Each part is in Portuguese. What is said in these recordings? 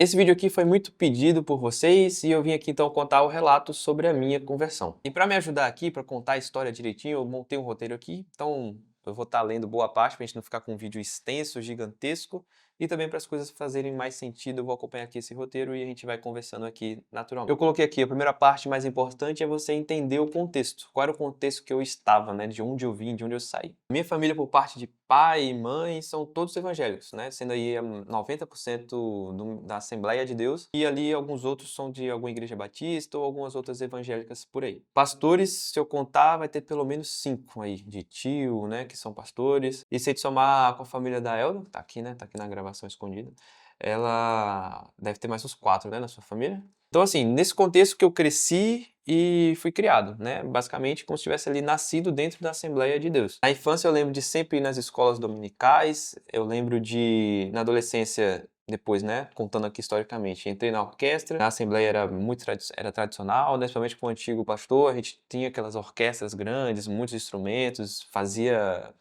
Esse vídeo aqui foi muito pedido por vocês e eu vim aqui então contar o relato sobre a minha conversão. E para me ajudar aqui, para contar a história direitinho, eu montei um roteiro aqui, então eu vou estar lendo boa parte para a gente não ficar com um vídeo extenso, gigantesco, e também para as coisas fazerem mais sentido, eu vou acompanhar aqui esse roteiro e a gente vai conversando aqui naturalmente. Eu coloquei aqui, a primeira parte mais importante é você entender o contexto. Qual era o contexto que eu estava, né? De onde eu vim, de onde eu saí. Minha família, por parte de pai e mãe, são todos evangélicos, né? Sendo aí 90% da Assembleia de Deus e ali alguns outros são de alguma igreja batista ou algumas outras evangélicas por aí. Pastores, se eu contar, vai ter pelo menos 5 aí de tio, né? Que são pastores. E se a gente somar com a família da Elda, que tá aqui, né? Tá aqui na gravação escondida, ela deve ter mais uns 4, né? Na sua família. Então, assim, nesse contexto que eu cresci e fui criado, né? Basicamente como se tivesse ali nascido dentro da Assembleia de Deus. Na infância eu lembro de sempre ir nas escolas dominicais, eu lembro de, na adolescência, depois, né, contando aqui historicamente, entrei na orquestra, a Assembleia era muito era tradicional, né, principalmente com o antigo pastor, a gente tinha aquelas orquestras grandes, muitos instrumentos, fazia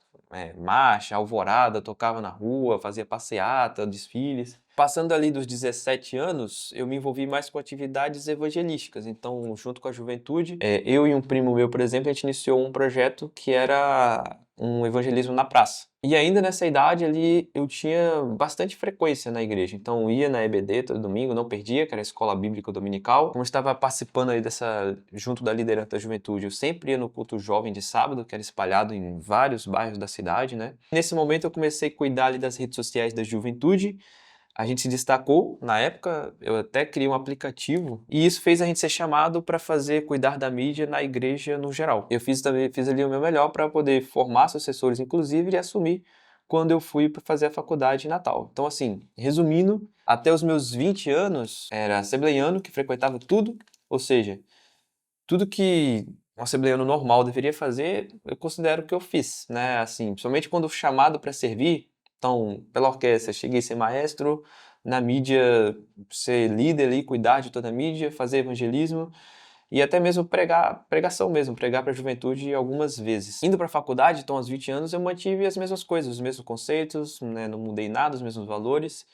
marcha, alvorada, tocava na rua, fazia passeata, desfiles. Passando ali dos 17 anos, eu me envolvi mais com atividades evangelísticas. Então, junto com a juventude, eu e um primo meu, por exemplo, a gente iniciou um projeto que era um evangelismo na praça. E ainda nessa idade ali, eu tinha bastante frequência na igreja. Então, ia na EBD todo domingo, não perdia, que era a escola bíblica dominical. Como eu estava participando aí junto da liderança da juventude, eu sempre ia no culto jovem de sábado, que era espalhado em vários bairros da cidade, né? Nesse momento, eu comecei a cuidar ali das redes sociais da juventude. A gente se destacou, na época eu até criei um aplicativo e isso fez a gente ser chamado para cuidar da mídia na igreja no geral. Eu fiz ali o meu melhor para poder formar sucessores, inclusive, e assumir quando eu fui para fazer a faculdade em Natal. Então, assim, resumindo, até os meus 20 anos era assembleiano que frequentava tudo, ou seja, tudo que um assembleiano normal deveria fazer, eu considero que eu fiz, né? Assim, principalmente quando chamado para servir, então, pela orquestra, cheguei a ser maestro, na mídia, ser líder ali, cuidar de toda a mídia, fazer evangelismo e até mesmo pregação mesmo, pregar para a juventude algumas vezes. Indo para a faculdade, então, aos 20 anos, eu mantive as mesmas coisas, os mesmos conceitos, né? Não mudei nada, os mesmos valores.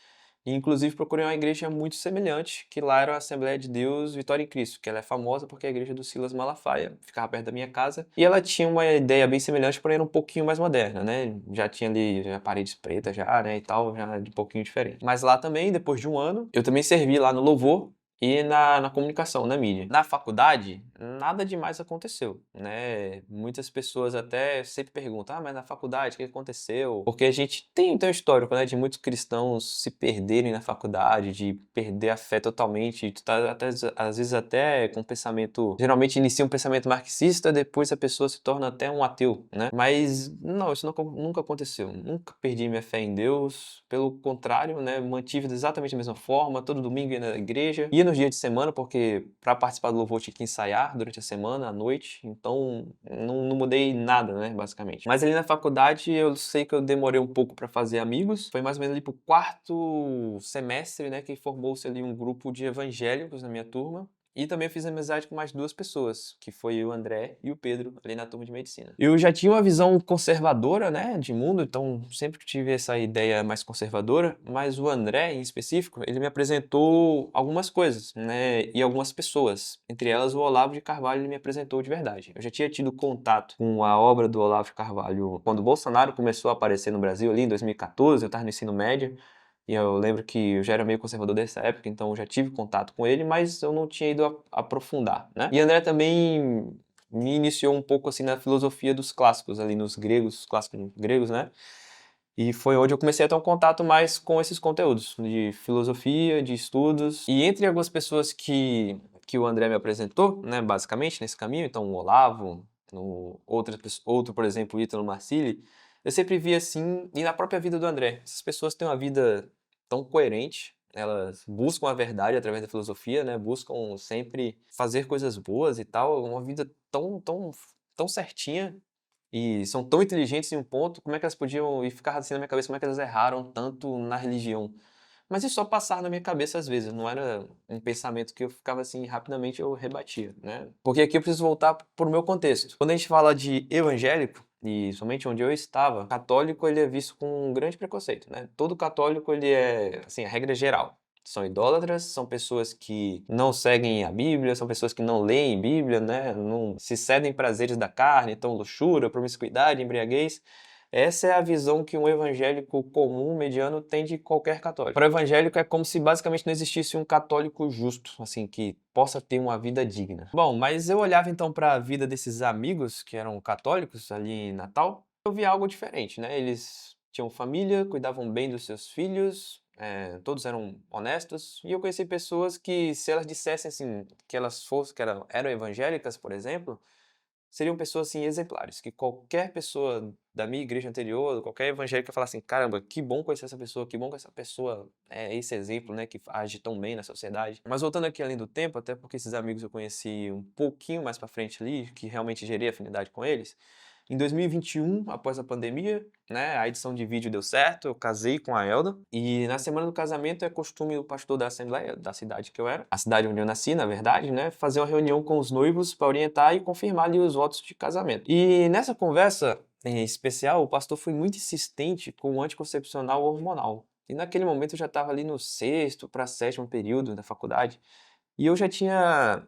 E, inclusive, procurei uma igreja muito semelhante, que lá era a Assembleia de Deus Vitória em Cristo, que ela é famosa porque é a igreja do Silas Malafaia, ficava perto da minha casa. E ela tinha uma ideia bem semelhante, porém era um pouquinho mais moderna, né? Já tinha ali já paredes pretas já, né, e tal, já de um pouquinho diferente. Mas lá também, depois de um ano, eu também servi lá no louvor, e na comunicação, na mídia. Na faculdade, nada demais aconteceu, né? Muitas pessoas até sempre perguntam, mas na faculdade, o que aconteceu? Porque a gente tem um histórico, né, de muitos cristãos se perderem na faculdade, de perder a fé totalmente, tu tá até, às vezes até com pensamento, geralmente inicia um pensamento marxista, depois a pessoa se torna até um ateu, né? Mas não, isso nunca aconteceu. Nunca perdi minha fé em Deus, pelo contrário, né, mantive exatamente da mesma forma, todo domingo ia na igreja, ia nos dias de semana, porque para participar do louvor tinha que ensaiar durante a semana, à noite, então não mudei nada, né, basicamente. Mas ali na faculdade eu sei que eu demorei um pouco para fazer amigos, foi mais ou menos ali pro quarto semestre, né, que formou-se ali um grupo de evangélicos na minha turma. E também eu fiz amizade com mais 2 pessoas, que foi o André e o Pedro, ali na turma de medicina. Eu já tinha uma visão conservadora, né, de mundo, então sempre tive essa ideia mais conservadora, mas o André, em específico, ele me apresentou algumas coisas, né, e algumas pessoas. Entre elas, o Olavo de Carvalho, ele me apresentou de verdade. Eu já tinha tido contato com a obra do Olavo de Carvalho quando o Bolsonaro começou a aparecer no Brasil, ali em 2014, eu estava no ensino médio, e eu lembro que eu já era meio conservador dessa época, então eu já tive contato com ele, mas eu não tinha ido aprofundar, né? E André também me iniciou um pouco assim na filosofia dos clássicos, ali nos gregos, clássicos gregos, né? E foi onde eu comecei a ter um contato mais com esses conteúdos de filosofia, de estudos. E entre algumas pessoas que o André me apresentou, né, basicamente nesse caminho, então o Olavo, outro, por exemplo, o Ítalo Marcilli, eu sempre vi assim, e na própria vida do André, essas pessoas têm uma vida tão coerente, elas buscam a verdade através da filosofia, né, buscam sempre fazer coisas boas e tal, uma vida tão certinha, e são tão inteligentes em um ponto, como é que elas podiam, e ficava assim na minha cabeça, como é que elas erraram tanto na religião? Mas isso só passava na minha cabeça às vezes, não era um pensamento que eu ficava assim, rapidamente eu rebatia, né? Porque aqui eu preciso voltar para o meu contexto. Quando a gente fala de evangélico, e somente onde eu estava, católico ele é visto com um grande preconceito, né? Todo católico ele é, assim, a regra geral. são idólatras, são pessoas que não seguem a Bíblia, são pessoas que não leem Bíblia, né? Não se cedem prazeres da carne, então luxúria, promiscuidade, embriaguez. Essa é a visão que um evangélico comum, mediano, tem de qualquer católico. Para o evangélico é como se basicamente não existisse um católico justo, assim, que possa ter uma vida digna. Bom, mas eu olhava então para a vida desses amigos que eram católicos ali em Natal, eu vi algo diferente, né? Eles tinham família, cuidavam bem dos seus filhos, todos eram honestos, e eu conheci pessoas que, se elas dissessem assim, que elas fossem, eram evangélicas, por exemplo, seriam pessoas assim exemplares, que qualquer pessoa da minha igreja anterior, qualquer evangélico falar assim, caramba, que bom conhecer essa pessoa, que bom que essa pessoa é esse exemplo, né, que age tão bem na sociedade. Mas voltando aqui além do tempo, até porque esses amigos eu conheci um pouquinho mais pra frente ali, que realmente gerei afinidade com eles. Em 2021, após a pandemia, né, a edição de vídeo deu certo, eu casei com a Elda, e na semana do casamento é costume o pastor da Assembleia, da cidade que eu era, a cidade onde eu nasci, na verdade, né, fazer uma reunião com os noivos para orientar e confirmar ali os votos de casamento. E nessa conversa em especial, o pastor foi muito insistente com o anticoncepcional hormonal. E naquele momento eu já estava ali no sexto para sétimo período da faculdade, e eu já tinha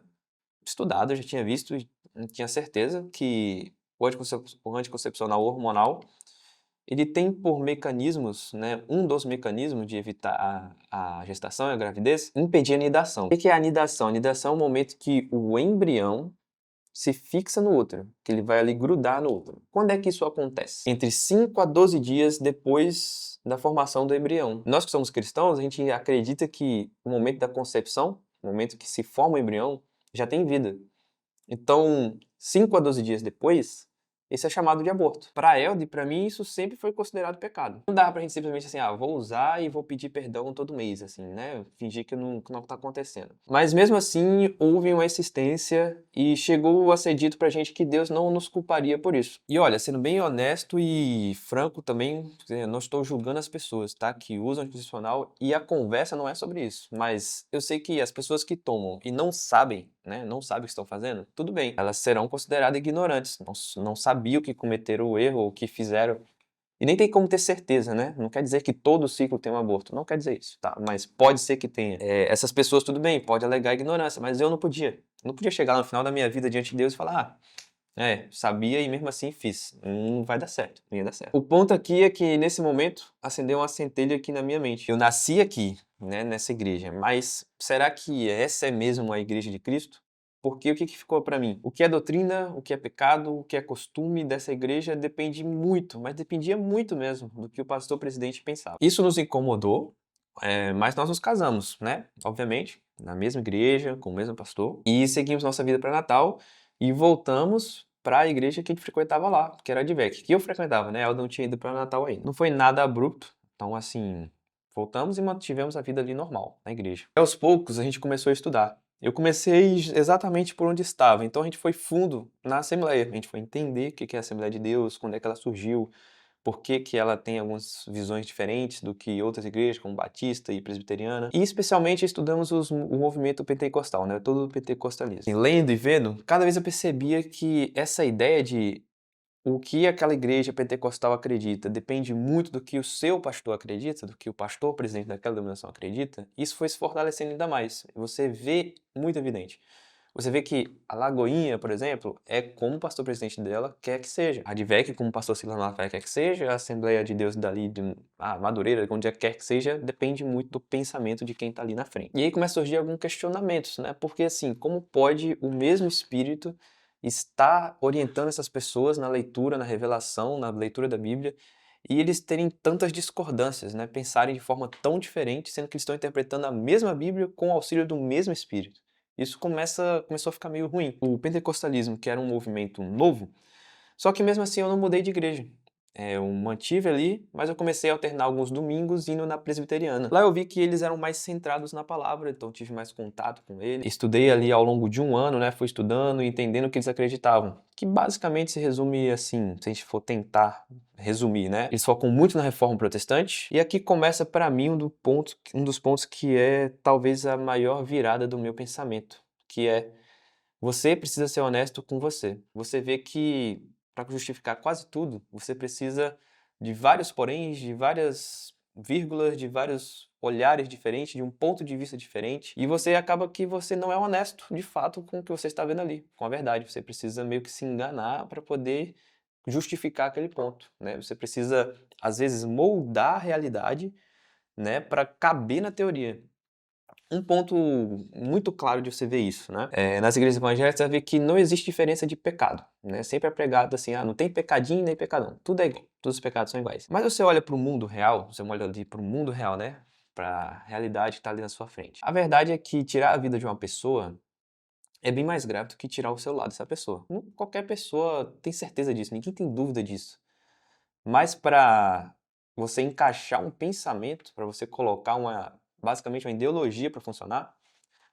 estudado, eu já tinha visto e tinha certeza que o anticoncepcional hormonal, ele tem por mecanismos, né, um dos mecanismos de evitar a gestação e a gravidez, impedir a anidação. O que é a anidação? A anidação é o momento que o embrião se fixa no útero, que ele vai ali grudar no útero. Quando é que isso acontece? Entre 5 a 12 dias depois da formação do embrião. Nós que somos cristãos, a gente acredita que o momento da concepção, o momento que se forma o embrião, já tem vida. Então, 5 a 12 dias depois, esse é chamado de aborto. Para Elde e para mim, isso sempre foi considerado pecado. Não dá pra gente simplesmente assim, vou usar e vou pedir perdão todo mês, assim, né? Fingir que não tá acontecendo. Mas mesmo assim, houve uma insistência e chegou a ser dito pra gente que Deus não nos culparia por isso. E olha, sendo bem honesto e franco também, eu não estou julgando as pessoas, tá? Que usam anticoncepcional e a conversa não é sobre isso. Mas eu sei que as pessoas que tomam e não sabem, né? Não sabem o que estão fazendo, tudo bem. Elas serão consideradas ignorantes, não sabiam que cometeram o erro ou que fizeram. E nem tem como ter certeza, né? Não quer dizer que todo ciclo tem um aborto. Não quer dizer isso, tá? Mas pode ser que tenha. Essas pessoas, tudo bem, pode alegar ignorância, mas eu não podia. Eu não podia chegar no final da minha vida diante de Deus e falar, sabia e mesmo assim fiz. Não vai dar certo, não ia dar certo. O ponto aqui é que nesse momento acendeu uma centelha aqui na minha mente. Eu nasci aqui, né, nessa igreja, mas será que essa é mesmo a igreja de Cristo? Porque o que ficou para mim? O que é doutrina, o que é pecado, o que é costume dessa igreja depende muito, mas dependia muito mesmo do que o pastor presidente pensava. Isso nos incomodou, mas nós nos casamos, né? Obviamente, na mesma igreja, com o mesmo pastor, e seguimos nossa vida para Natal e voltamos para a igreja que a gente frequentava lá, que era a Advec, que eu frequentava, né? Eu não tinha ido para Natal ainda. Não foi nada abrupto, então assim, voltamos e mantivemos a vida ali normal, na igreja. E aos poucos a gente começou a estudar. Eu comecei exatamente por onde estava, então a gente foi fundo na Assembleia, a gente foi entender o que é a Assembleia de Deus, quando é que ela surgiu, por que que ela tem algumas visões diferentes do que outras igrejas, como Batista e Presbiteriana. E especialmente estudamos o movimento pentecostal, né? Todo o pentecostalismo. E lendo e vendo, cada vez eu percebia que essa ideia de o que aquela igreja pentecostal acredita depende muito do que o seu pastor acredita, do que o pastor presidente daquela denominação acredita, isso foi se fortalecendo ainda mais. Você vê muito evidente. Você vê que a Lagoinha, por exemplo, é como o pastor presidente dela quer que seja. A Advec, como o pastor Silas Malafaia quer que seja. A Assembleia de Deus dali, Madureira, onde quer que seja, depende muito do pensamento de quem está ali na frente. E aí começa a surgir alguns questionamentos, né? Porque assim, como pode o mesmo Espírito estar orientando essas pessoas na leitura, na revelação, na leitura da Bíblia, e eles terem tantas discordâncias, né? Pensarem de forma tão diferente, sendo que eles estão interpretando a mesma Bíblia com o auxílio do mesmo Espírito. Isso começou a ficar meio ruim. O pentecostalismo, que era um movimento novo, só que mesmo assim eu não mudei de igreja. Eu mantive ali, mas eu comecei a alternar alguns domingos indo na presbiteriana. Lá eu vi que eles eram mais centrados na palavra, então tive mais contato com eles. Estudei ali ao longo de um ano, né? Fui estudando e entendendo o que eles acreditavam. Que basicamente se resume assim, se a gente for tentar resumir, né? Eles focam muito na reforma protestante. E aqui começa para mim um dos pontos que é talvez a maior virada do meu pensamento, que é você precisa ser honesto com você. Você vê que para justificar quase tudo, você precisa de vários poréns, de várias vírgulas, de vários olhares diferentes, de um ponto de vista diferente, e você acaba que você não é honesto, de fato, com o que você está vendo ali, com a verdade. Você precisa meio que se enganar para poder justificar aquele ponto, né? Você precisa, às vezes, moldar a realidade, né, para caber na teoria. Um ponto muito claro de você ver isso, né? Nas igrejas evangélicas você vai ver que não existe diferença de pecado, né? Sempre é pregado assim, não tem pecadinho nem pecadão, tudo é igual, todos os pecados são iguais. Mas você olha para o mundo real, você olha ali para o mundo real, né? Para a realidade que está ali na sua frente. A verdade é que tirar a vida de uma pessoa é bem mais grave do que tirar o celular dessa pessoa. Qualquer pessoa tem certeza disso, ninguém tem dúvida disso. Mas para você encaixar um pensamento, para você colocar basicamente uma ideologia para funcionar,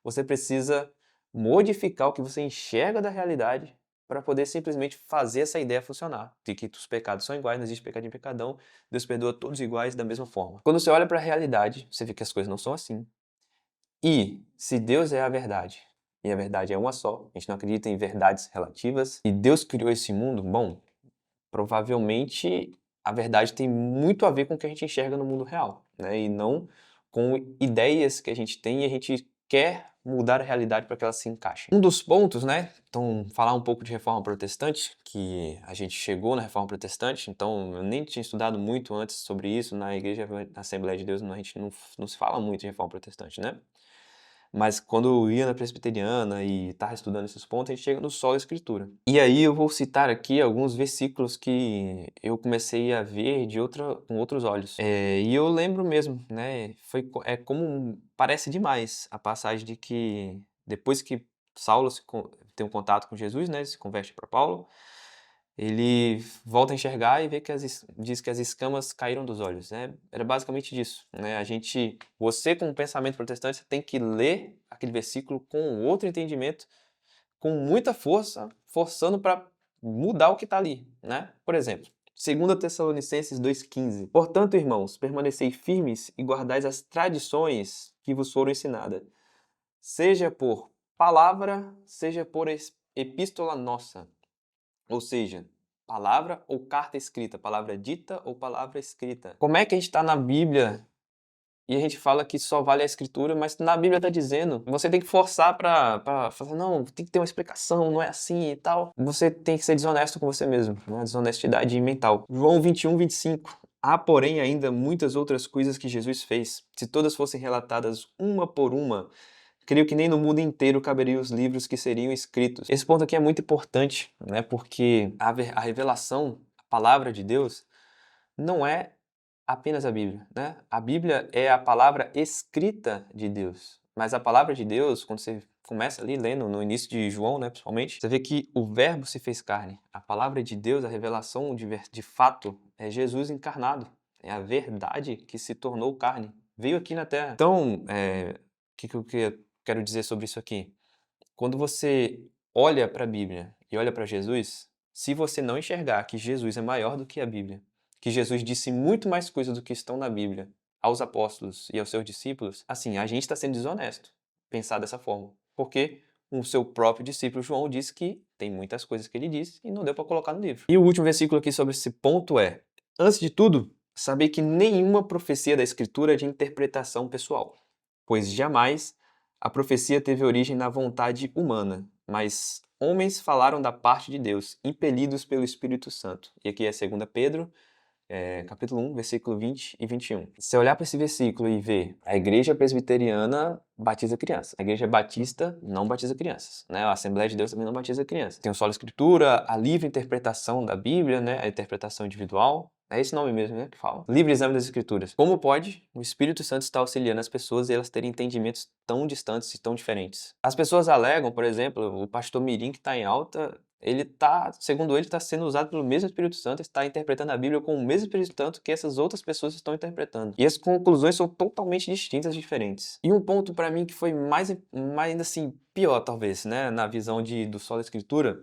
você precisa modificar o que você enxerga da realidade para poder simplesmente fazer essa ideia funcionar. De que os pecados são iguais, não existe pecadinho e pecadão, Deus perdoa todos iguais da mesma forma. Quando você olha para a realidade, você vê que as coisas não são assim. E se Deus é a verdade, e a verdade é uma só, a gente não acredita em verdades relativas, e Deus criou esse mundo, bom, provavelmente a verdade tem muito a ver com o que a gente enxerga no mundo real, né? E não com ideias que a gente tem e a gente quer mudar a realidade para que ela se encaixe. Um dos pontos, né? Então, falar um pouco de reforma protestante, que a gente chegou na reforma protestante, então eu nem tinha estudado muito antes sobre isso, na igreja, na Assembleia de Deus, a gente não se fala muito de reforma protestante, né? Mas quando eu ia na presbiteriana e estava estudando esses pontos, a gente chega no Sola Escritura. E aí eu vou citar aqui alguns versículos que eu comecei a ver com outros olhos. E eu lembro mesmo, né? Parece demais a passagem de que depois que Saulo tem um contato com Jesus, né? Se converte para Paulo. Ele volta a enxergar e vê que diz que as escamas caíram dos olhos, né? Era basicamente disso, né? Você com um pensamento protestante, você tem que ler aquele versículo com outro entendimento, com muita força, forçando para mudar o que está ali, né? Por exemplo, 2 Tessalonicenses 2,15. Portanto, irmãos, permanecei firmes e guardais as tradições que vos foram ensinadas, seja por palavra, seja por epístola nossa. Ou seja, palavra ou carta escrita, palavra dita ou palavra escrita. Como é que a gente está na Bíblia e a gente fala que só vale a escritura, mas na Bíblia está dizendo, você tem que forçar para falar, não, tem que ter uma explicação, não é assim e tal. Você tem que ser desonesto com você mesmo, uma desonestidade mental. João 21:25. Há, porém, ainda muitas outras coisas que Jesus fez. Se todas fossem relatadas uma por uma, creio que nem no mundo inteiro caberiam os livros que seriam escritos. Esse ponto aqui é muito importante, né? Porque a revelação, a palavra de Deus, não é apenas a Bíblia, né? A Bíblia é a palavra escrita de Deus. Mas a palavra de Deus, quando você começa ali lendo no início de João, né, principalmente, você vê que o Verbo se fez carne. A palavra de Deus, a revelação de fato, é Jesus encarnado. É a verdade que se tornou carne. Veio aqui na Terra. Então, o que eu quero dizer sobre isso aqui? Quando você olha para a Bíblia e olha para Jesus, se você não enxergar que Jesus é maior do que a Bíblia, que Jesus disse muito mais coisas do que estão na Bíblia aos apóstolos e aos seus discípulos, assim, a gente está sendo desonesto pensar dessa forma. Porque o seu próprio discípulo João disse que tem muitas coisas que ele disse e não deu para colocar no livro. E o último versículo aqui sobre esse ponto é: antes de tudo, saber que nenhuma profecia da Escritura é de interpretação pessoal, pois jamais a profecia teve origem na vontade humana, mas homens falaram da parte de Deus, impelidos pelo Espírito Santo. E aqui é 2 Pedro, capítulo 1, versículo 20 e 21. Se você olhar para esse versículo e ver, a igreja presbiteriana batiza crianças. A igreja batista não batiza crianças, né? A Assembleia de Deus também não batiza crianças. Tem o Sola Escritura, a livre interpretação da Bíblia, né? A interpretação individual. É esse nome mesmo, né, que fala. Livre exame das Escrituras. Como pode o Espírito Santo estar auxiliando as pessoas e elas terem entendimentos tão distantes e tão diferentes? As pessoas alegam, por exemplo, o pastor Mirim que está em alta, segundo ele, está sendo usado pelo mesmo Espírito Santo, está interpretando a Bíblia com o mesmo Espírito Santo que essas outras pessoas estão interpretando. E as conclusões são totalmente distintas e diferentes. E um ponto para mim que foi mais ainda assim, pior talvez, né, na visão do Sola Escritura,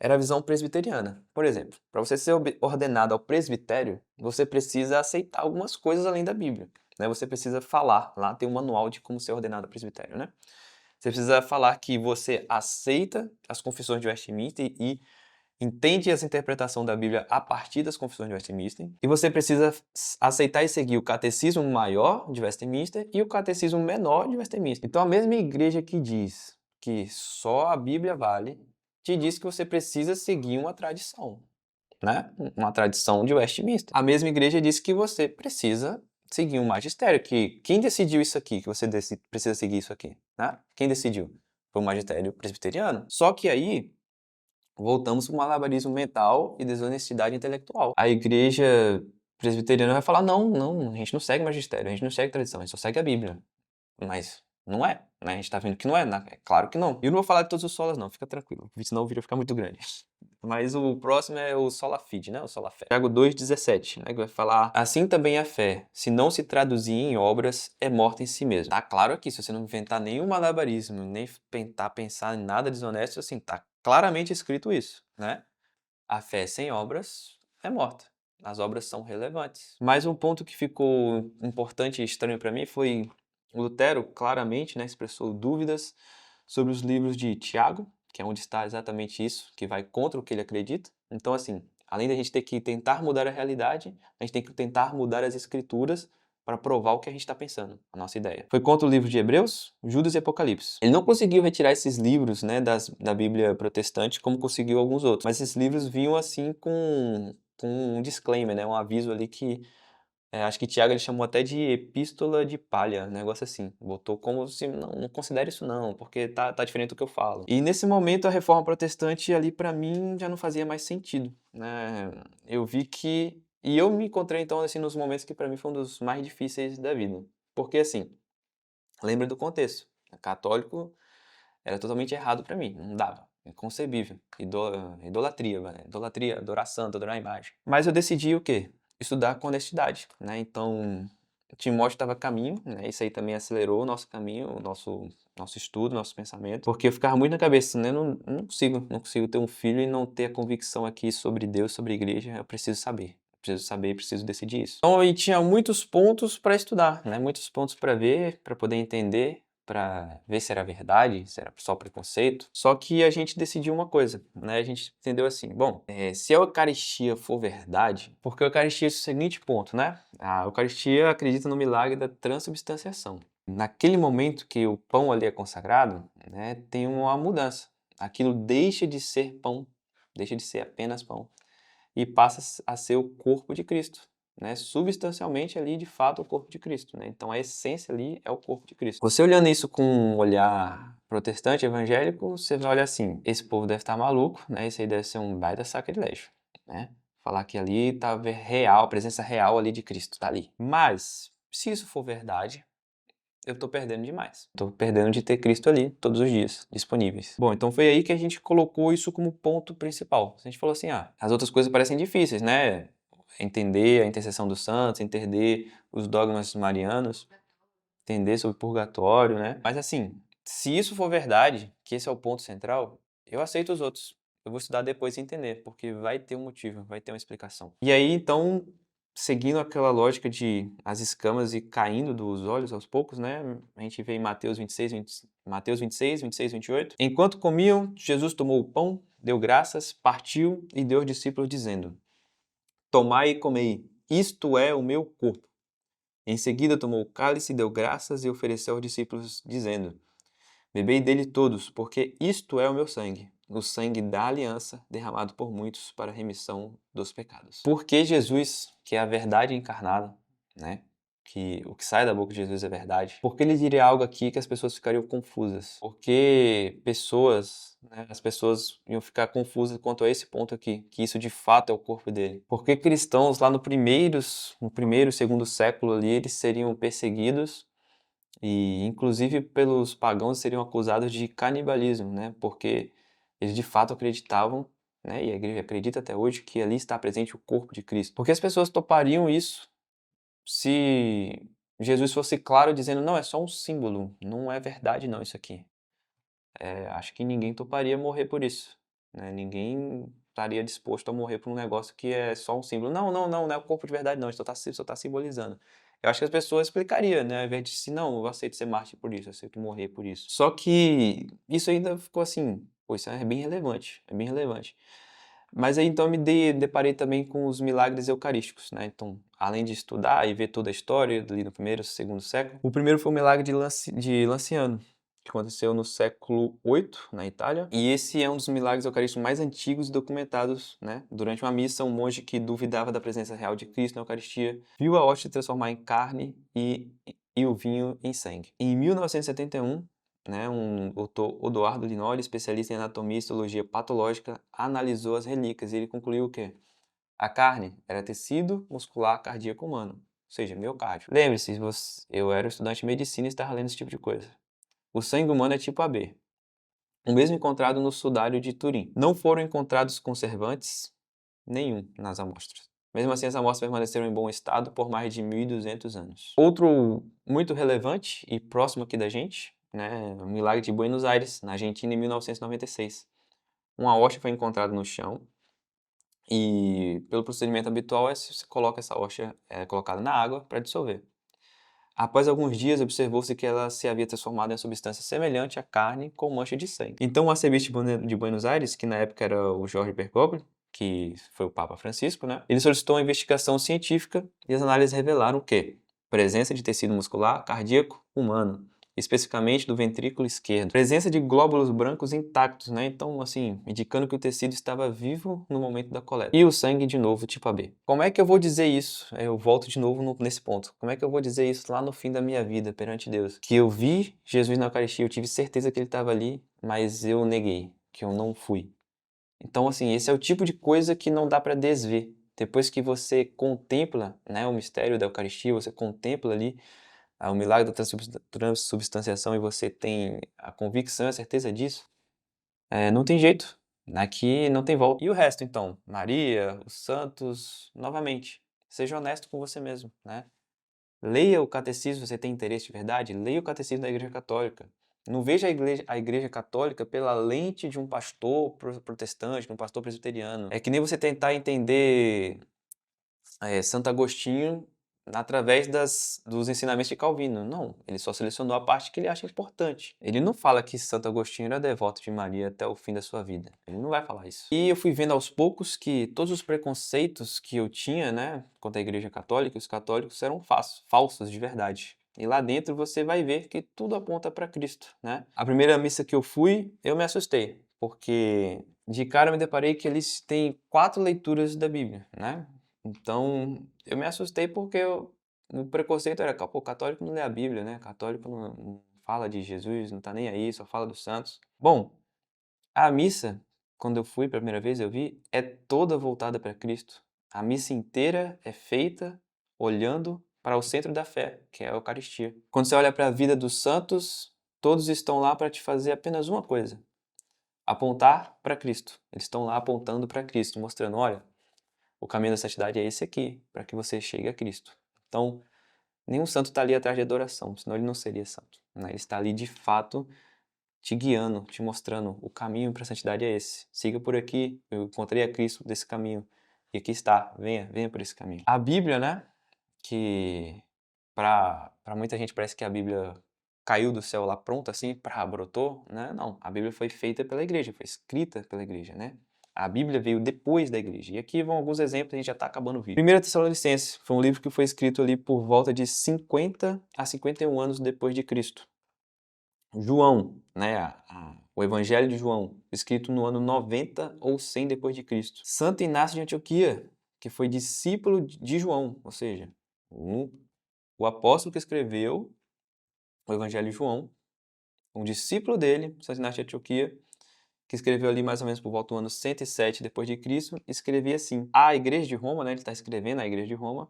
era a visão presbiteriana. Por exemplo, para você ser ordenado ao presbitério, você precisa aceitar algumas coisas além da Bíblia, né? Você precisa falar, lá tem um manual de como ser ordenado ao presbitério, né? Você precisa falar que você aceita as confissões de Westminster e entende essa interpretação da Bíblia a partir das Confissões de Westminster, e você precisa aceitar e seguir o Catecismo Maior de Westminster e o Catecismo Menor de Westminster. Então a mesma igreja que diz que só a Bíblia vale, te diz que você precisa seguir uma tradição, né? Uma tradição de Westminster. A mesma igreja diz que você precisa seguir um magistério, que quem decidiu isso aqui, que você precisa seguir isso aqui, né? Quem decidiu? Foi o magistério presbiteriano. Só que aí voltamos para o malabarismo mental e desonestidade intelectual. A igreja presbiteriana vai falar, não, a gente não segue magistério, a gente não segue tradição, a gente só segue a Bíblia. Mas não é, né? A gente tá vendo que não é, né? É claro que não. E eu não vou falar de todos os solas não, fica tranquilo, senão o vídeo vai ficar muito grande. Mas o próximo é o sola fide, né? O sola fé. Tiago 2,17, né? Que vai falar, assim também a fé, se não se traduzir em obras, é morta em si mesma. Tá claro aqui, se você não inventar nenhum malabarismo, nem tentar pensar em nada desonesto, assim, tá claramente escrito isso, né? A fé sem obras é morta. As obras são relevantes. Mas um ponto que ficou importante e estranho para mim foi Lutero claramente, né, expressou dúvidas sobre os livros de Tiago, que é onde está exatamente isso, que vai contra o que ele acredita. Então, assim, além da gente ter que tentar mudar a realidade, a gente tem que tentar mudar as escrituras para provar o que a gente está pensando, a nossa ideia. Foi contra o livro de Hebreus, Judas e Apocalipse. Ele não conseguiu retirar esses livros, né, da Bíblia protestante como conseguiu alguns outros, mas esses livros vinham assim com um disclaimer, né, um aviso ali que acho que Tiago ele chamou até de epístola de palha, um negócio assim. Botou como se, não considere isso não, porque tá diferente do que eu falo. E nesse momento a reforma protestante ali para mim já não fazia mais sentido, né? Eu vi que... E eu me encontrei então assim nos momentos que para mim foi um dos mais difíceis da vida. Porque assim, lembra do contexto. Católico era totalmente errado para mim, não dava. Inconcebível. Idolatria, né? Idolatria, adorar santo, adorar a imagem. Mas eu decidi o quê? Estudar com honestidade, né? Então, Timóteo estava a caminho, né? Isso aí também acelerou o nosso caminho, o nosso estudo, nosso pensamento, porque eu ficava muito na cabeça, né? Não consigo ter um filho e não ter a convicção aqui sobre Deus, sobre a igreja, eu preciso saber. Preciso saber, preciso decidir isso. Então, aí tinha muitos pontos para estudar, né? Muitos pontos para ver, para poder entender, para ver se era verdade, se era só preconceito. Só que a gente decidiu uma coisa, né? A gente entendeu assim, bom, se a Eucaristia for verdade, porque a Eucaristia é o seguinte ponto, né? A Eucaristia acredita no milagre da transubstanciação. Naquele momento que o pão ali é consagrado, né, tem uma mudança. Aquilo deixa de ser pão, deixa de ser apenas pão, e passa a ser o corpo de Cristo, né? Substancialmente ali, de fato, o corpo de Cristo, né? Então a essência ali é o corpo de Cristo. Você olhando isso com um olhar protestante, evangélico, você vai olhar assim, esse povo deve estar maluco, né? Isso aí deve ser um baita sacrilégio, né? Falar que ali tá real, a presença real ali de Cristo, tá ali. Mas, se isso for verdade, eu tô perdendo demais. Tô perdendo de ter Cristo ali todos os dias, disponíveis. Bom, então foi aí que a gente colocou isso como ponto principal. A gente falou assim, as outras coisas parecem difíceis, né? Entender a intercessão dos santos, entender os dogmas marianos, entender sobre o purgatório, né? Mas assim, se isso for verdade, que esse é o ponto central, eu aceito os outros. Eu vou estudar depois e entender, porque vai ter um motivo, vai ter uma explicação. E aí, então, seguindo aquela lógica de as escamas e caindo dos olhos aos poucos, né? A gente vê em Mateus 26, 26, 28. Enquanto comiam, Jesus tomou o pão, deu graças, partiu e deu aos discípulos, dizendo: Tomai e comei, isto é o meu corpo. Em seguida tomou o cálice, deu graças e ofereceu aos discípulos, dizendo: Bebei dele todos, porque isto é o meu sangue, o sangue da aliança, derramado por muitos para a remissão dos pecados. Porque Jesus, que é a verdade encarnada, né? Que o que sai da boca de Jesus é verdade. Porque ele diria algo aqui que as pessoas ficariam confusas. Porque as pessoas iam ficar confusas quanto a esse ponto aqui, que isso de fato é o corpo dele. Porque cristãos lá no primeiro, segundo século ali, eles seriam perseguidos e inclusive pelos pagãos seriam acusados de canibalismo, né? Porque eles de fato acreditavam, né? E a igreja acredita até hoje que ali está presente o corpo de Cristo. Porque as pessoas topariam isso se Jesus fosse claro dizendo, não, é só um símbolo, não é verdade não isso aqui. Acho que ninguém toparia morrer por isso, né? Ninguém estaria disposto a morrer por um negócio que é só um símbolo. Não é o corpo de verdade não, isso só tá simbolizando. Eu acho que as pessoas explicariam, né? Ao invés de se não, eu aceito ser mártir por isso, eu aceito morrer por isso. Só que isso ainda ficou assim, pô, isso é bem relevante, é bem relevante. Mas aí então eu deparei também com os milagres eucarísticos, né? Então, além de estudar e ver toda a história ali no primeiro, segundo século, o primeiro foi o milagre de Lanciano, que aconteceu no século VIII, na Itália. E esse é um dos milagres eucarísticos mais antigos documentados, né? Durante uma missa, um monge que duvidava da presença real de Cristo na Eucaristia viu a hóstia transformar em carne e o vinho em sangue. Em 1971, né, um doutor Odoardo Linoli, especialista em anatomia e histologia patológica, analisou as relíquias e ele concluiu o quê? A carne era tecido muscular cardíaco humano, ou seja, miocárdio. Lembre-se, eu era estudante de medicina e estava lendo esse tipo de coisa. O sangue humano é tipo AB, o mesmo encontrado no sudário de Turim. Não foram encontrados conservantes nenhum nas amostras. Mesmo assim, as amostras permaneceram em bom estado por mais de 1.200 anos. Outro muito relevante e próximo aqui da gente, né, o milagre de Buenos Aires, na Argentina, em 1996. Uma hóstia foi encontrada no chão e, pelo procedimento habitual, você coloca essa hóstia colocada na água para dissolver. Após alguns dias, observou-se que ela se havia transformado em uma substância semelhante à carne com mancha de sangue. Então, o arcebispo de Buenos Aires, que na época era o Jorge Bergoglio, que foi o Papa Francisco, né? Ele solicitou uma investigação científica e as análises revelaram o quê? Presença de tecido muscular cardíaco humano, especificamente do ventrículo esquerdo. Presença de glóbulos brancos intactos, né? Então, assim, indicando que o tecido estava vivo no momento da coleta. E o sangue, de novo, tipo AB. Como é que eu vou dizer isso? Eu volto de novo nesse ponto. Como é que eu vou dizer isso lá no fim da minha vida, perante Deus? Que eu vi Jesus na Eucaristia, eu tive certeza que ele estava ali, mas eu neguei, que eu não fui. Então, assim, esse é o tipo de coisa que não dá para desver. Depois que você contempla, né, o mistério da Eucaristia, você contempla ali o milagre da transubstanciação e você tem a convicção e a certeza disso, não tem jeito. Aqui não tem volta. E o resto, então? Maria, os santos, novamente, seja honesto com você mesmo, né? Leia o catecismo, se você tem interesse de verdade, leia o catecismo da Igreja Católica. Não veja a igreja Católica pela lente de um pastor protestante, de um pastor presbiteriano. É que nem você tentar entender Santo Agostinho através dos ensinamentos de Calvino. Não, ele só selecionou a parte que ele acha importante. Ele não fala que Santo Agostinho era devoto de Maria até o fim da sua vida. Ele não vai falar isso. E eu fui vendo aos poucos que todos os preconceitos que eu tinha, né, quanto à Igreja Católica, os católicos eram falsos de verdade. E lá dentro você vai ver que tudo aponta para Cristo, né? A primeira missa que eu fui, eu me assustei, porque de cara eu me deparei que eles têm 4 leituras da Bíblia, né? Então, eu me assustei porque o preconceito era, pô, católico não lê a Bíblia, né? Católico não fala de Jesus, não tá nem aí, só fala dos santos. Bom, a missa, quando eu fui pela primeira vez, eu vi, é toda voltada para Cristo. A missa inteira é feita olhando para o centro da fé, que é a Eucaristia. Quando você olha para a vida dos santos, todos estão lá para te fazer apenas uma coisa: apontar para Cristo. Eles estão lá apontando para Cristo, mostrando, olha, o caminho da santidade é esse aqui, para que você chegue a Cristo. Então, nenhum santo está ali atrás de adoração, senão ele não seria santo, né? Ele está ali de fato te guiando, te mostrando o caminho para a santidade é esse. Siga por aqui, eu encontrei a Cristo desse caminho. E aqui está, venha por esse caminho. A Bíblia, né, que para muita gente parece que a Bíblia caiu do céu lá pronta assim, brotou, né? Não, a Bíblia foi feita pela igreja, foi escrita pela igreja, né? A Bíblia veio depois da igreja. E aqui vão alguns exemplos, a gente já está acabando o vídeo. Primeira Tessalonicenses foi um livro que foi escrito ali por volta de 50 a 51 anos depois de Cristo. João, né, o Evangelho de João, escrito no ano 90 ou 100 depois de Cristo. Santo Inácio de Antioquia, que foi discípulo de João, ou seja, o apóstolo que escreveu o Evangelho de João, um discípulo dele, Santo Inácio de Antioquia, que escreveu ali mais ou menos por volta do ano 107 depois de Cristo, escrevia assim: a Igreja de Roma, né, ele está escrevendo a Igreja de Roma,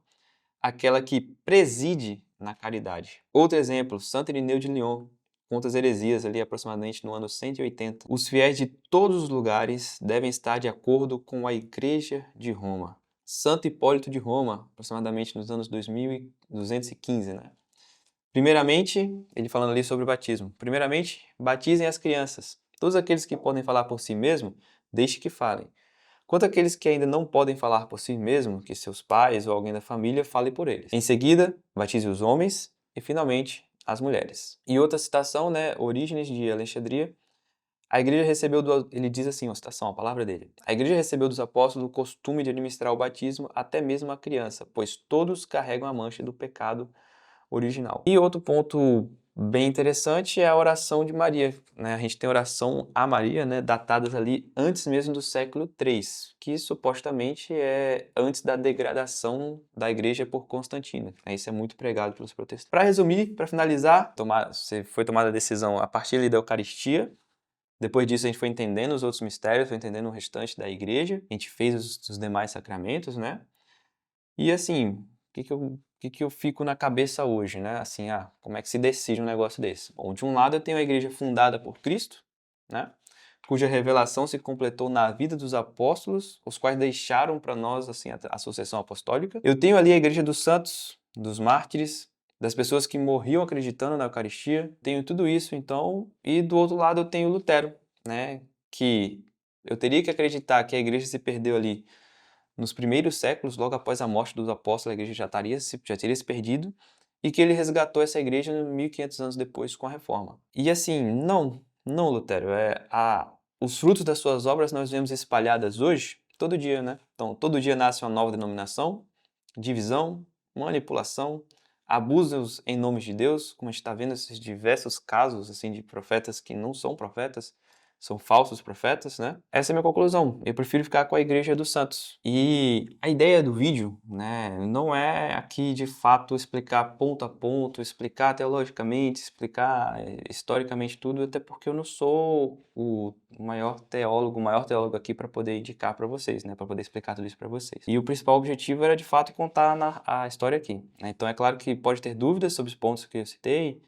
aquela que preside na caridade. Outro exemplo, Santo Irineu de Lyon, conta as heresias ali aproximadamente no ano 180. Os fiéis de todos os lugares devem estar de acordo com a Igreja de Roma. Santo Hipólito de Roma, aproximadamente nos anos 2215, né? Primeiramente, ele falando ali sobre o batismo. Primeiramente, batizem as crianças. Todos aqueles que podem falar por si mesmos, deixe que falem. Quanto àqueles que ainda não podem falar por si mesmos, que seus pais ou alguém da família fale por eles. Em seguida, batize os homens e, finalmente, as mulheres. E outra citação, né, Orígenes de Alexandria, A igreja recebeu, ele diz assim, uma citação, a palavra dele. A igreja recebeu dos apóstolos o costume de administrar o batismo até mesmo a criança, pois todos carregam a mancha do pecado original. E outro ponto bem interessante é a oração de Maria, né? A gente tem oração a Maria, né, datadas ali antes mesmo do século III, que supostamente é antes da degradação da igreja por Constantino. Isso é muito pregado pelos protestantes. Para resumir, para finalizar, foi tomada a decisão a partir ali da Eucaristia. Depois disso, a gente foi entendendo os outros mistérios, foi entendendo o restante da igreja. A gente fez os demais sacramentos, né? E assim, o que que eu fico na cabeça hoje, né? Assim, como é que se decide um negócio desse? Bom, de um lado eu tenho a igreja fundada por Cristo, né? Cuja revelação se completou na vida dos apóstolos, os quais deixaram para nós assim a sucessão apostólica. Eu tenho ali a igreja dos santos, dos mártires, das pessoas que morriam acreditando na Eucaristia. Tenho tudo isso, então, e do outro lado eu tenho Lutero, né? Que eu teria que acreditar que a igreja se perdeu ali nos primeiros séculos, logo após a morte dos apóstolos, a igreja já teria se perdido, e que ele resgatou essa igreja 1500 anos depois com a reforma. E assim, não, Lutero, os frutos das suas obras nós vemos espalhadas hoje, todo dia, né? Então, todo dia nasce uma nova denominação, divisão, manipulação, abusos em nome de Deus, como a gente está vendo esses diversos casos assim de profetas que não são profetas, são falsos profetas, né? Essa é a minha conclusão. Eu prefiro ficar com a Igreja dos Santos. E a ideia do vídeo, né, não é aqui de fato explicar ponto a ponto, explicar teologicamente, explicar historicamente tudo, até porque eu não sou o maior teólogo aqui para poder indicar para vocês, né, para poder explicar tudo isso para vocês. E o principal objetivo era de fato contar a história aqui, né? Então é claro que pode ter dúvidas sobre os pontos que eu citei.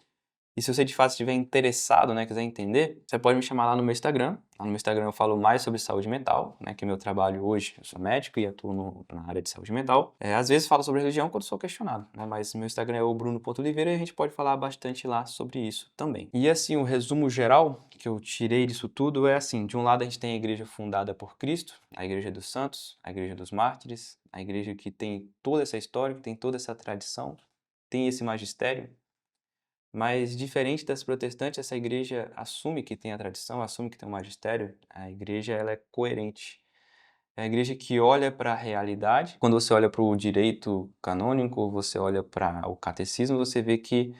E se você de fato estiver interessado, né, quiser entender, você pode me chamar lá no meu Instagram. Lá no meu Instagram eu falo mais sobre saúde mental, né, que é meu trabalho hoje. Eu sou médico e atuo na área de saúde mental. Às vezes falo sobre religião quando sou questionado, né, mas meu Instagram é o bruno.oliveira e a gente pode falar bastante lá sobre isso também. E assim, o resumo geral que eu tirei disso tudo é assim, de um lado a gente tem a igreja fundada por Cristo, a igreja dos santos, a igreja dos mártires, a igreja que tem toda essa história, que tem toda essa tradição, tem esse magistério. Mas diferente das protestantes, essa igreja assume que tem a tradição, assume que tem o magistério. A igreja ela é coerente. É a igreja que olha para a realidade. Quando você olha para o direito canônico, você olha para o catecismo, você vê que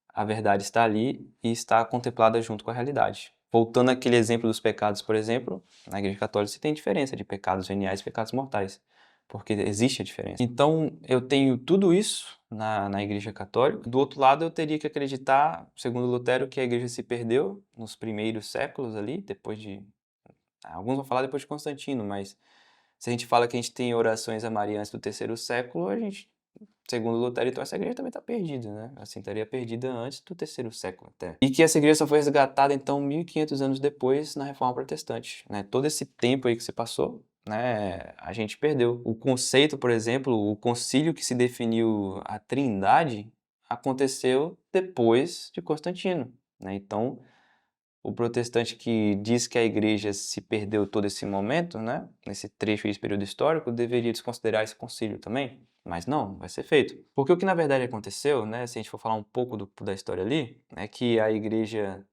a verdade está ali e está contemplada junto com a realidade. Voltando àquele exemplo dos pecados, por exemplo, na igreja católica você tem diferença de pecados veniais e pecados mortais, porque existe a diferença. Então, eu tenho tudo isso na igreja católica. Do outro lado, eu teria que acreditar, segundo Lutero, que a igreja se perdeu nos primeiros séculos ali, depois de... Alguns vão falar depois de Constantino, mas se a gente fala que a gente tem orações a Maria antes do terceiro século, a gente, segundo Lutero, então essa igreja também está perdida, né? Assim, estaria perdida antes do terceiro século até. E que essa igreja só foi resgatada, então, 1500 anos depois, na Reforma Protestante, né? Todo esse tempo aí que se passou, né, a gente perdeu. O conceito, por exemplo, o concílio que se definiu a Trindade aconteceu depois de Constantino, né? Então, o protestante que diz que a igreja se perdeu todo esse momento, né, nesse trecho esse período histórico, deveria desconsiderar esse concílio também, mas não, vai ser feito. Porque o que na verdade aconteceu, né, se a gente for falar um pouco da história ali, é que a igreja,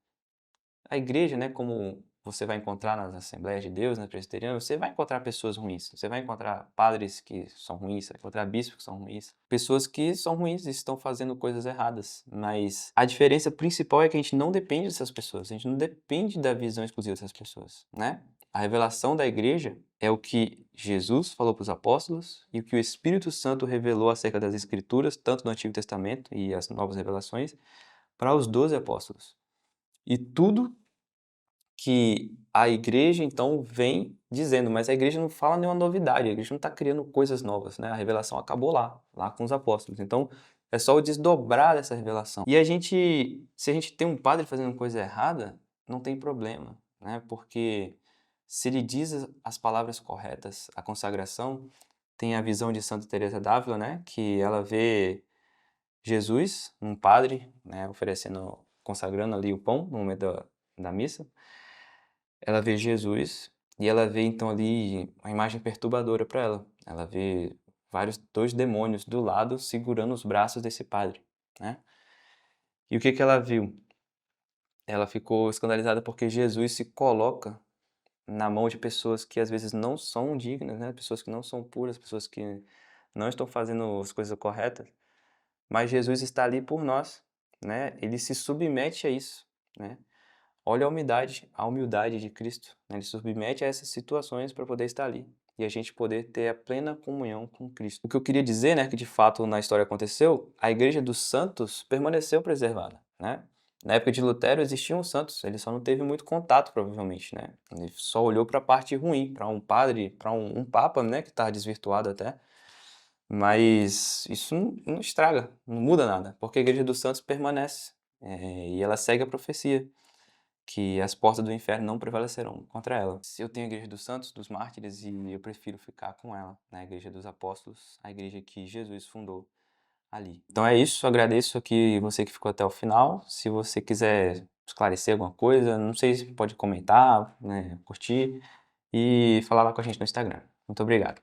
né, como você vai encontrar nas Assembleias de Deus, na Presbiteriana, você vai encontrar pessoas ruins, você vai encontrar padres que são ruins, você vai encontrar bispos que são ruins, pessoas que são ruins e estão fazendo coisas erradas. Mas a diferença principal é que a gente não depende dessas pessoas, a gente não depende da visão exclusiva dessas pessoas, né? A revelação da igreja é o que Jesus falou para os apóstolos e o que o Espírito Santo revelou acerca das Escrituras, tanto no Antigo Testamento e as novas revelações, para os 12 apóstolos. E tudo que a igreja, então, vem dizendo, mas a igreja não fala nenhuma novidade, a igreja não está criando coisas novas, né? A revelação acabou lá com os apóstolos. Então, é só o desdobrar dessa revelação. E se a gente tem um padre fazendo coisa errada, não tem problema, né? Porque se ele diz as palavras corretas, a consagração, tem a visão de Santa Teresa d'Ávila, né? Que ela vê Jesus, um padre, né? Oferecendo, consagrando ali o pão no momento da missa. Ela vê Jesus e ela vê então ali uma imagem perturbadora para ela. Ela vê dois demônios do lado segurando os braços desse padre, né? E o que ela viu? ela ficou escandalizada porque Jesus se coloca na mão de pessoas que às vezes não são dignas, né? Pessoas que não são puras, pessoas que não estão fazendo as coisas corretas, mas Jesus está ali por nós, né? Ele se submete a isso, né? Olha a humildade de Cristo, né? Ele se submete a essas situações para poder estar ali e a gente poder ter a plena comunhão com Cristo. O que eu queria dizer, né, que de fato na história aconteceu, a Igreja dos Santos permaneceu preservada, né? Na época de Lutero existiam santos, ele só não teve muito contato, provavelmente, né? Ele só olhou para a parte ruim, para um padre, para um papa, né, que estava desvirtuado até. Mas isso não estraga, não muda nada, porque a Igreja dos Santos permanece, e ela segue a profecia que as portas do inferno não prevalecerão contra ela. Se eu tenho a Igreja dos Santos, dos Mártires, e eu prefiro ficar com ela, na Igreja dos Apóstolos, a igreja que Jesus fundou ali. Então é isso, agradeço aqui você que ficou até o final. Se você quiser esclarecer alguma coisa, não sei se pode comentar, né, curtir e falar lá com a gente no Instagram. Muito obrigado.